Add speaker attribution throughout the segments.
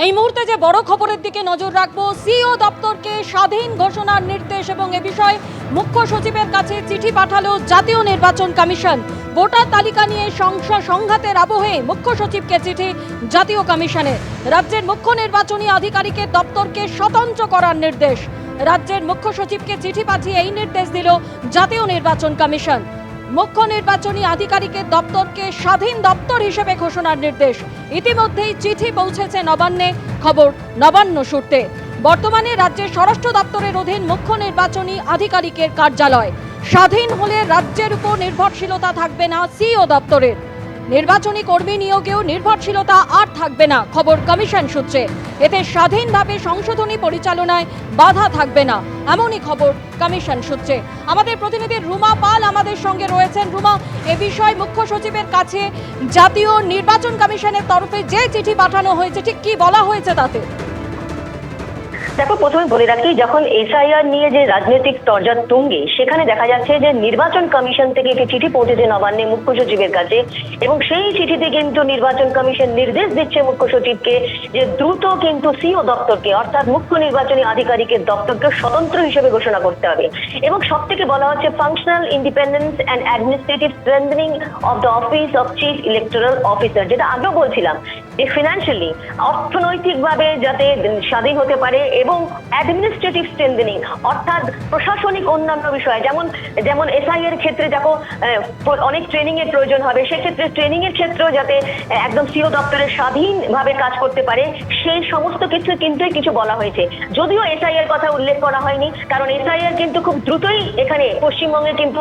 Speaker 1: এই মুহূর্তে যে বড় খবরের দিকে নজর রাখবো, সিইও দপ্তরকে স্বাধীন ঘোষণার নির্দেশ এবং এ বিষয়ে মুখ্য সচিবের কাছে চিঠি পাঠালো জাতীয় নির্বাচন কমিশন। ভোটার তালিকা নিয়ে সংঘাতের আবহে মুখ্য সচিবকে চিঠি জাতীয় কমিশনের। রাজ্যের মুখ্য নির্বাচনী আধিকারিকের দপ্তরকে স্বতন্ত্র করার নির্দেশ। রাজ্যের মুখ্য সচিবকে চিঠি পাঠিয়ে এই নির্দেশ দিল জাতীয় নির্বাচন কমিশন। মুখ্য নির্বাচনী আধিকারিকের দপ্তরকে স্বাধীন দপ্তর হিসেবে ঘোষণার নির্দেশ। ইতিমধ্যেই চিঠি পৌঁছেছে নবান্নে, খবর নবান্ন সূত্রে। বর্তমানে রাজ্যের স্বরাষ্ট্র দপ্তরের অধীন মুখ্য নির্বাচনী আধিকারিকের কার্যালয়। স্বাধীন হলে রাজ্যের উপর নির্ভরশীলতা থাকবে না সিইও দপ্তরের। নির্বাচনী কর্মী নিয়োগেও নির্ভরশীলতা আর থাকবে না, খবর কমিশন সূত্রে। এতে স্বাধীনভাবে সংশোধনী পরিচালনায় বাধা থাকবে না, এমনই খবর কমিশন সূত্রে। আমাদের প্রতিনিধি রুমা পাল আমাদের সঙ্গে রয়েছেন। রুমা, এ বিষয়ে মুখ্য সচিবের কাছে জাতীয় নির্বাচন কমিশনের তরফে যে চিঠি পাঠানো হয়েছে, ঠিক কি বলা হয়েছে তাতে?
Speaker 2: দেখো, প্রথমে বলে রাখি, যখন এসআইআর নিয়ে যে রাজনৈতিক তরজা তুঙ্গে, সেখানে দেখা যাচ্ছে যে নির্বাচন কমিশন থেকে একটি চিঠি পৌঁছেছে নবান্নে মুখ্য সচিবের কাছে, এবং সেই চিঠিতে কিন্তু নির্বাচন কমিশন নির্দেশ দিচ্ছে মুখ্য সচিবকে যে দ্রুত কিন্তু সিইও দপ্তরকে, অর্থাৎ মুখ্য নির্বাচনী আধিকারিকের দপ্তরকে স্বতন্ত্র হিসেবে ঘোষণা করতে হবে। এবং সব থেকে বলা হচ্ছে functional independence and administrative strengthening of the office of chief electoral officer, যেটা আগেও বলছিলাম যে ফিনান্সিয়ালি, অর্থনৈতিকভাবে যাতে স্বাধীন হতে পারে, এবং অ্যাডমিনিস্ট্রেটিভ স্ট্রেংথেনিং অর্থাৎ প্রশাসনিক অন্যান্য বিষয়, যেমন এসআইআর ক্ষেত্রে যখন অনেক ট্রেনিং এর প্রয়োজন হবে, সেক্ষেত্রে ট্রেনিং এর ক্ষেত্রেও যাতে একদম সিইও দপ্তরের স্বাধীনভাবে কাজ করতে পারে, সেই সমস্ত কিছু কিন্তু কিছু বলা হয়েছে। যদিও এসআইআর কথা উল্লেখ করা হয়নি, কারণ এসআইআর কিন্তু খুব দ্রুতই এখানে পশ্চিমবঙ্গে কিন্তু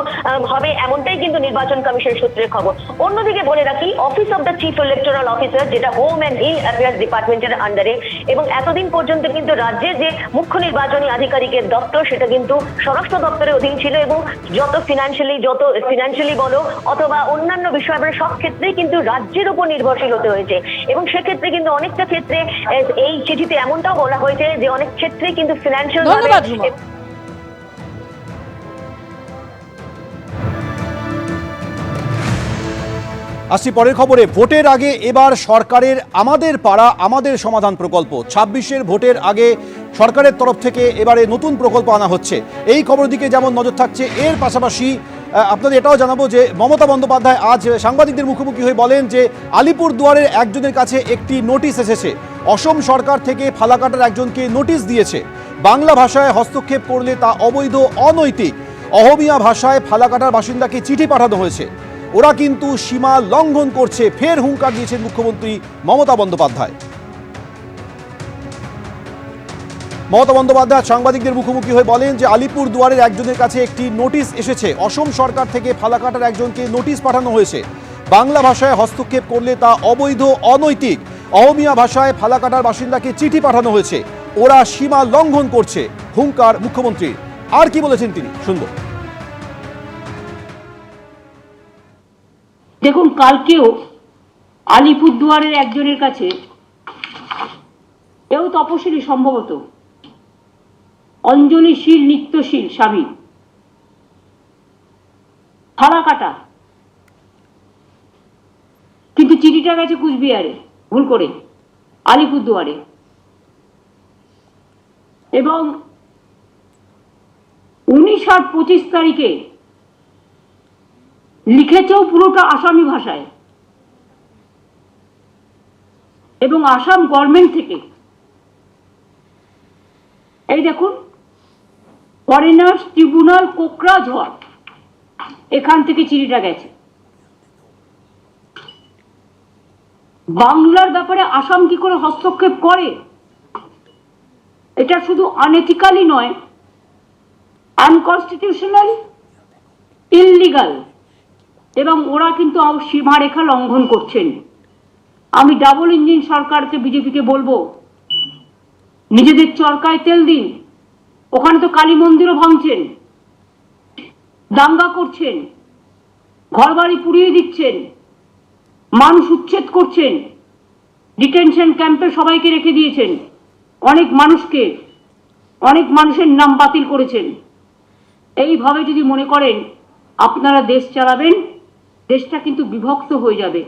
Speaker 2: হবে, এমনটাই কিন্তু নির্বাচন কমিশন সূত্রের খবর। অন্যদিকে বলে রাখি, office of the chief electoral officer, যেটা হোম অ্যান্ড হিল অ্যাফেয়ার্স ডিপার্টমেন্টের আন্ডারে, এবং এতদিন পর্যন্ত কিন্তু রাজ্যের যে মুখ্য নির্বাচনী আধিকারিকের দপ্তর, সেটা কিন্তু স্বরাষ্ট্র দপ্তরের অধীন ছিল, এবং যত ফিনান্সিয়ালি বলো অথবা অন্যান্য বিষয়, সব ক্ষেত্রেই কিন্তু রাজ্যের উপর নির্ভরশীল হতে হয়েছে। এবং সেক্ষেত্রে কিন্তু অনেকটা ক্ষেত্রে এই চিঠিতে এমনটাও বলা হয়েছে যে অনেক ক্ষেত্রেই কিন্তু ফিনান্সিয়াল
Speaker 3: আসছি পরের খবরে। ভোটের আগে এবার সরকারের আমাদের পাড়া আমাদের সমাধান প্রকল্প, ২৬-এর ভোটের আগে সরকারের তরফ থেকে এবারে নতুন প্রকল্প আনা হচ্ছে। এই খবরের দিকে যেমন নজর থাকছে, এর পাশাপাশি আপনাদের এটাও জানাবো যে মমতা বন্দ্যোপাধ্যায় আজ সাংবাদিকদের মুখোমুখি হয়ে বলেন যে আলিপুরদুয়ারের একজনের কাছে একটি নোটিশ এসেছে। অসম সরকার থেকে ফালাকাটার একজনকে নোটিশ দিয়েছে। বাংলা ভাষায় হস্তক্ষেপ করলে তা অবৈধ, অনৈতিক। অহমিয়া ভাষায় ফালাকাটার বাসিন্দাকে চিঠি পাঠানো হয়েছে। ওরা কিন্তু সীমা লঙ্ঘন করছে, ফের হুঙ্কার দিয়েছেন মুখ্যমন্ত্রী মমতা বন্দ্যোপাধ্যায়। মমতা বন্দ্যোপাধ্যায় সাংবাদিকদের মুখোমুখি হয়ে বলেন যে আলিপুরদুয়ারের একজনের কাছে একটি নোটিশ এসেছে। অসম সরকার থেকে ফালাকাটার একজনকে নোটিশ পাঠানো হয়েছে। বাংলা ভাষায় হস্তক্ষেপ করলে তা অবৈধ, অনৈতিক। অহমিয়া ভাষায় ফালাকাটার বাসিন্দাকে চিঠি পাঠানো হয়েছে। ওরা সীমা লঙ্ঘন করছে, হুঙ্কার মুখ্যমন্ত্রীর। আর কি বলেছেন তিনি, শুনব।
Speaker 4: দেখুন, কালকেও আলিপুরদুয়ারের একজনের কাছে, এও তপশিলি সম্ভবত, অঞ্জলিশীল নিত্যশীল স্বামী, ফালাকাটা, কিন্তু চিঠিটা গেছে কুচবিহারে, ভুল করে আলিপুরদুয়ারে। এবং 19 আর 25 তারিখে লিখেছেও পুরোটা আসামি ভাষায়, এবং আসাম গভর্নমেন্ট থেকে, এই দেখুন, ফরেনার্স ট্রিব্যুনাল কোকরাঝড়, এখান থেকে চিঠিটা গেছে। বাংলার ব্যাপারে আসাম কি করে হস্তক্ষেপ করে? এটা শুধু আনএথিক্যালি নয়, আনকনস্টিটিউশনাল, ইললিগাল, এবং ওরা কিন্তু সীমারেখা লঙ্ঘন করছেন। আমি ডাবল ইঞ্জিন সরকারকে, বিজেপিকে বলবো, নিজেদের চরকায় তেল দিন। ওখানে তো কালী মন্দিরও ভাঙছেন, দাঙ্গা করছেন, ঘরবাড়ি পুড়িয়ে দিচ্ছেন, মানুষ উচ্ছেদ করছেন, ডিটেনশন ক্যাম্পে সবাইকে রেখে দিয়েছেন, অনেক মানুষের নাম বাতিল করেছেন। এইভাবে যদি মনে করেন আপনারা দেশ চালাবেন, দেশটা কিন্তু বিভক্ত হয়ে যাবে।